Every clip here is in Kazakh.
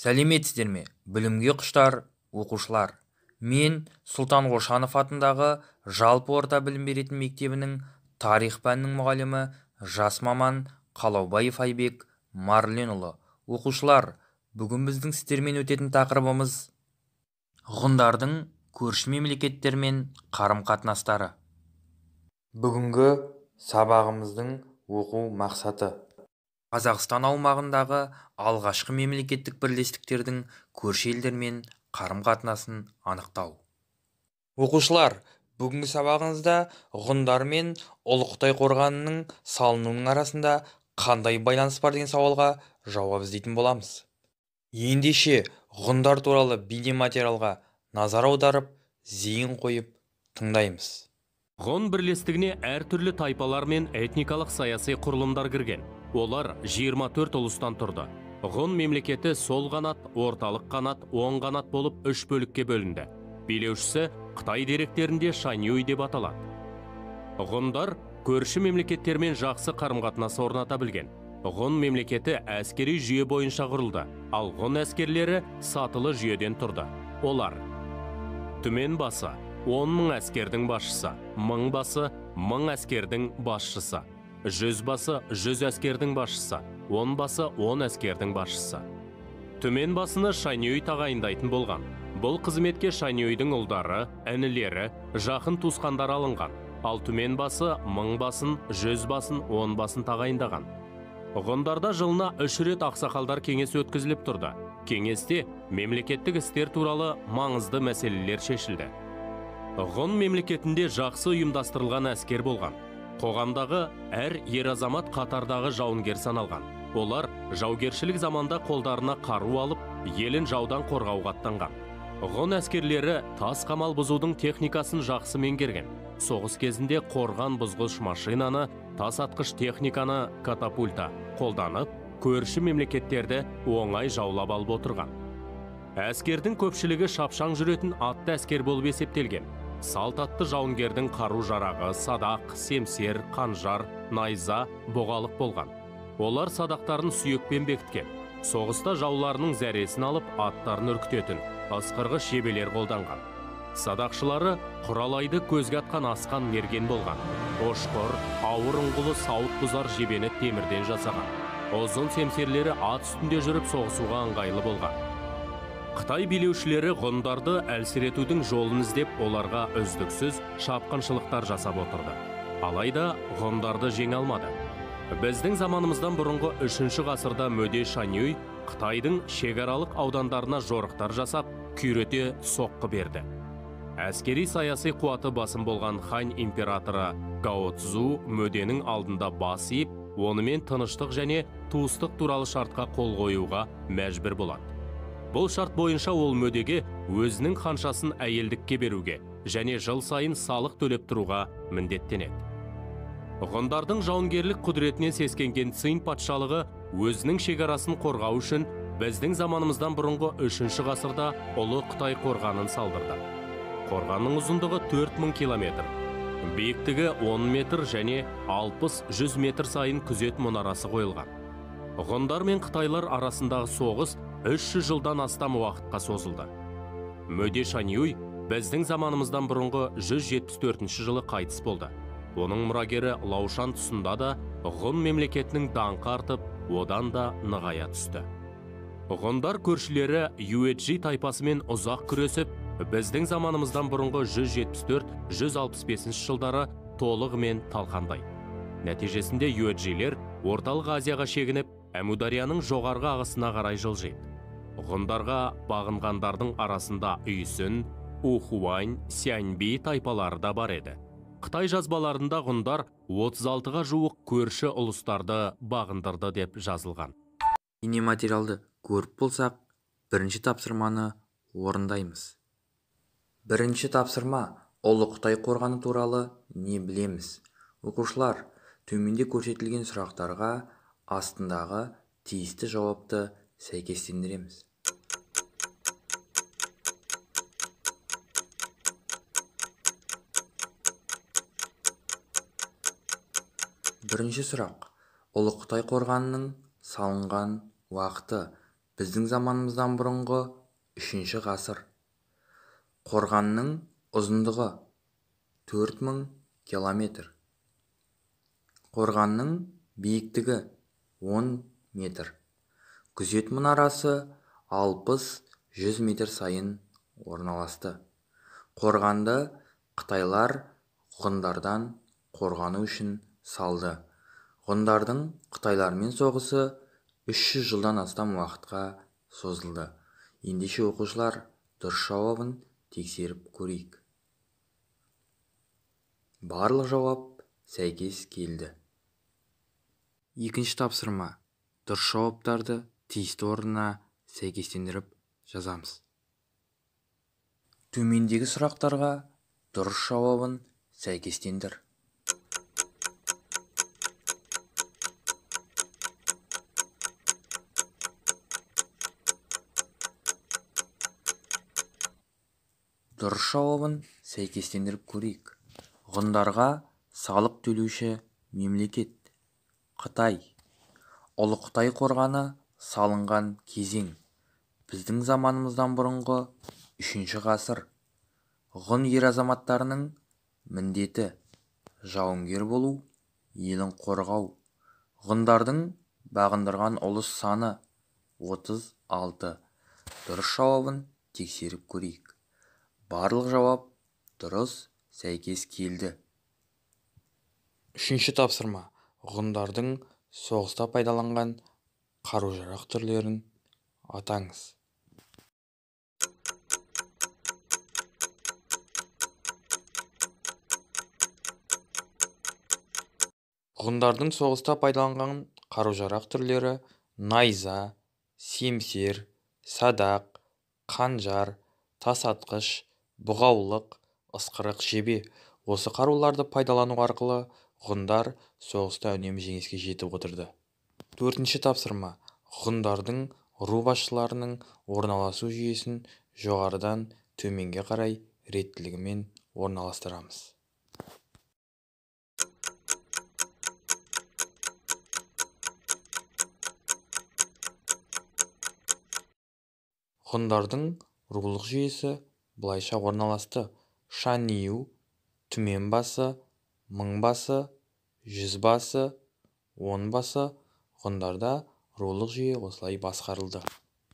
Сәлеметсіздер ме, білімге құштар оқушылар? Мен Сұлтан Қошанов атындағы жалпы орта білім беретін мектебінің тарих пәнінің мұғалімі жас маман Қалаубаев Айбек Марленұлы. Оқушылар, бүгін біздің сіздермен өтетін тақырыбымыз ғұндардың көрші мемлекеттермен қарым-қатынастары. Бүгінгі сабағымыздың оқу мақсаты Қазақстан аумағындағы алғашқы мемлекеттік бірлестіктердің көрші елдермен қарым-қатынасын анықтау. Оқушылар, бүгінгі сабағыңызда ғұндар мен Ұлы Қытай қорғанының салынуының арасында қандай байланыс бар деген сауалға жауап іздейтін боламыз. Ендеше ғұндар туралы бейнематериалға назар аударып, зейін қойып тыңдаймыз. Ғұн бірлестігіне әртүрлі тайпалар мен этникалық саяси құрылымдар кірген. Олар 24 ұлыстан тұрды. Ғұн мемлекеті сол қанат, орталық қанат, оң қанат болып 3 бөлікке бөлінді. Билеушісі Қытай деректерінде Шаньюй деп аталады. Ғұндар көрші мемлекеттермен жақсы қарым-қатынас орната білген. Ғұн мемлекеті әскери жүйе бойынша құрылды, ал ғұн әскерлері сатылы жүйеден тұрды. Олар: түмен басы 10 мың әскердің басшысы, 1000 басы 1000 әскердің басшысы, 100 басы 100 әскердің басшысы, 10 басы 10 әскердің басшысы. Түмен басыны Шаньюй тағайындайтын болған. Бұл қызметке Шаньюйдің ұлдары, інілері, жақын туысқандары алынған. Ал түмен басы 1000 басын, 100 басын, 10 басын тағайындаған. Ғұндарда жылына 3 рет ақсақалдар кеңес өткізіліп тұрды. Кеңесте мемлекеттік істер туралы маңызды мәселелер шешілді. Ғұн мемлекетінде жақсы ұйымдастырылған әскер болған. Қоғамдағы әр ер азамат қатардағы жауынгер саналған. Олар жаугершілік заманда қолдарына қару алып, елін жаудан қорғауға аттанған. Ғұн әскерлері тас қамал бұзудың техникасын жақсы меңгерген. Соғыс кезінде қорған бұзғыш машинаны, тас атқыш техниканы, катапульта қолданып, көрші мемлекеттерді оңай жаулап алып отырған. Әскердің көпшілігі шапшаң жүретін атты әскер болып есептелген. Салт атты жауынгердің қару-жарағы садақ, семсер, қанжар, найза, боғалық болған. Олар садақтарын сүйекпен бекіткен. Соғыста жауларының зәресін алып, аттарын үркітетін ысқырғы шебелер қолданған. Садақшылары құралайды көзге атқан асқан мерген болған. Ошқыр, ауыр ұңғылы сауыт бұзар жебені темірден жасаған. Ұзын семсерлері ат үстінде жүріп соғысуға ыңғайлы болған. Қытай билеушілері ғұндарды әлсіретудің жолын іздеп, оларға үздіксіз шапқыншылықтар жасап отырды. Алайда ғұндарды жеңе алмады. Біздің заманымыздан бұрынғы 3 ғасырда Мөде Шаньюй Қытайдың шекаралық аудандарына жорықтар жасап, күйрете соққы берді. Әскери саяси қуаты басым болған Хань императоры Гао Цзу Мөденің алдында бас иіп, онымен тыныштық және туыстық туралы шартқа қол қоюға мәжбүр болады. Бұл шарт бойынша ол Мөдеге өзінің ханшасын әйелдікке беруге және жыл сайын салық төлеп тұруға міндеттенеді. Ғұндардың жауынгерлік құдіретінен сескенген Цинь патшалығы өзінің шекарасын қорғау үшін біздің заманымыздан бұрынғы 3 ғасырда Ұлы Қытай қорғанын салдырды. Қорғанның ұзындығы 4000 километр, биіктігі 10 метр және 60-100 метр сайын күзет мұнарасы қойылған. Ғұндар мен Қытайлар арасындағы соғыс 300 жылдан астам уақытқа созылды. Мөде Шаньюй біздің заманымыздан бұрынғы 174 жылы қайтыс болды. Оның мұрагері Лаушан тұсында да ғұн мемлекетінің даңқы артып, одан да нығая түсті. Ғұндар көршілері Юэджи тайпасымен ұзақ күресіп, біздің заманымыздан бұрынғы 174-165 жылдары толығымен талқандайды. Нәтижесінде Юэджилер Орталық Азияға шегініп, Әмударияның жоғарғы ағысына қарай жылжиды. Ғұндарға бағынғандардың арасында Үйсін, Ухуань, Сяньби тайпалары да бар еді. Қытай жазбаларында ғұндар 36-ға жуық көрші ұлыстарды бағындырды деп жазылған. Бейнематериалды көріп болсақ, бірінші тапсырманы орындаймыз. Бірінші тапсырма: Ұлы Қытай қорғаны туралы не білеміз? Оқушылар, төменде көрсетілген сұрақтарға астындағы тиісті жауапты сәйкестендіреміз. Бірінші сұрақ: Ұлы Қытай қорғанының салынған уақыты біздің заманымыздан бұрынғы 3 ғасыр. Қорғанның ұзындығы 4000 километр. Қорғанның биіктігі 10 метр. Күзет мұнарасы 60-100 метр сайын орналасты. Қорғанды қытайлар ғұндардан қорғану үшін салды. Ғұндардың қытайлармен соғысы 300 жылдан астам уақытқа созылды. Ендеше оқушылар дұрыс жауабын тексеріп көрейік. Барлық жауап сәйкес келді. Екінші тапсырма. Дұрыс жауаптарды тиісті орнына сәйкестендіріп жазамыз. Төмендегі сұрақтарға дұрыс жауабын сәйкестендір. Дұрыс жауабын сәйкестендіріп көрейік. Ғұндарға салық төлеуші мемлекет. Қытай. Ұлы Қытай қорғаны салынған кезең. Біздің заманымыздан бұрынғы 3 ғасыр. Ғұн ер азаматтарының міндеті жауынгер болу, елін қорғау. Ғұндардың бағындырған ұлыс саны 36. Дұрыс жауабын тексеріп көрейік. Барлық жауап дұрыс, сәйкес келді. 3 тапсырма. Ғұндардың соғыста пайдаланған қару-жарақ түрлерін атаңыз. Ғұндардың соғыста пайдаланған қару-жарақ түрлері найза, семсер, садақ, қанжар, тасатқыш, бұғаулық, ысқырық жебе. Осы қаруларды пайдалану арқылы ғұндар соғыста үнемі жеңіске жетіп отырды. 4 тапсырма. Ғұндардың ру басшыларының орналасу жүйесін жоғарыдан төменге қарай реттілігімен орналастырамыз. Ғұндардың рулық жүйесі былайша орналасты. Шаниу, түменбасы, мыңбасы, жүзбасы, онбасы. Ғұндарда рулық жүйе осылай басқарылды.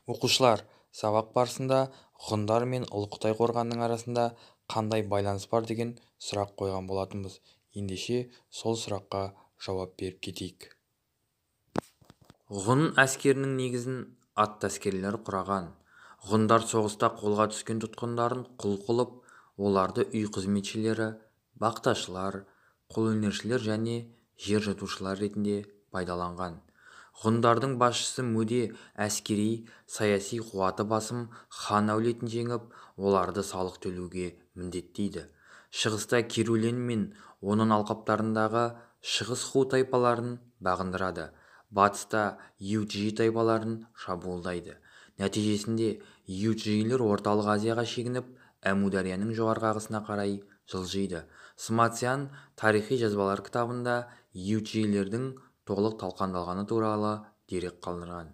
Оқушылар, сабақ барысында ғұндар мен Ұлы Қытай қорғанының арасында қандай байланыс бар деген сұрақ қойған болатынбыз. Ендеше сол сұраққа жауап беріп кетейік. Ғұн әскерінің негізін атты әскерлер құраған. Ғұндар соғыста қолға түскен тұтқындарын құл қылып, оларды үй қызметшілері, бақташылар, қолөнершілер және жер жұтушылар ретінде пайдаланған. Ғұндардың басшысы Мөде әскери, саяси қуаты басым хан әулетін жеңіп, оларды салық төлеуге міндеттейді. Шығыста Керулен мен оның алқаптарындағы шығыс ху тайпаларын бағындырады. Батыста Юджи тайпаларын шабуылдайды. Нәтижесінде Юджилер орталық Азияға шегініп, Әмударияның жоғарғы ағысына қарай жылжиды. Сматсян тарихи жазбалар кітабында Юджилердің толық талқандалғаны туралы дерек қалдырған.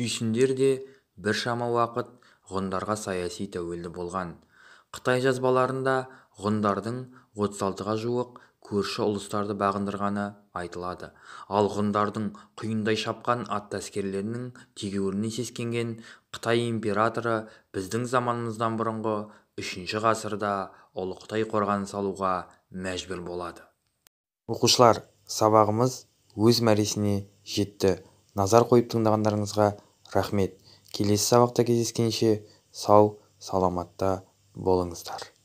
Үйсіндер де біршама уақыт ғұндарға саяси тәуелді болған. Қытай жазбаларында ғұндардың 36-ға жуық көрші ұлыстарды бағындырғаны айтылады. Ал ғұндардың құйындай шапқан атты әскерлерінің тегеурініне сескенген Қытай императоры біздің заманымыздан бұрынғы 3 ғасырда Ұлы Қытай қорғанын салуға мәжбүр болады. Оқушылар, сабағымыз өз мәресіне жетті. Назар қойып тыңдағандарыңызға рахмет. Келесі сабақта кездескенше сау, саламатта болыңыздар.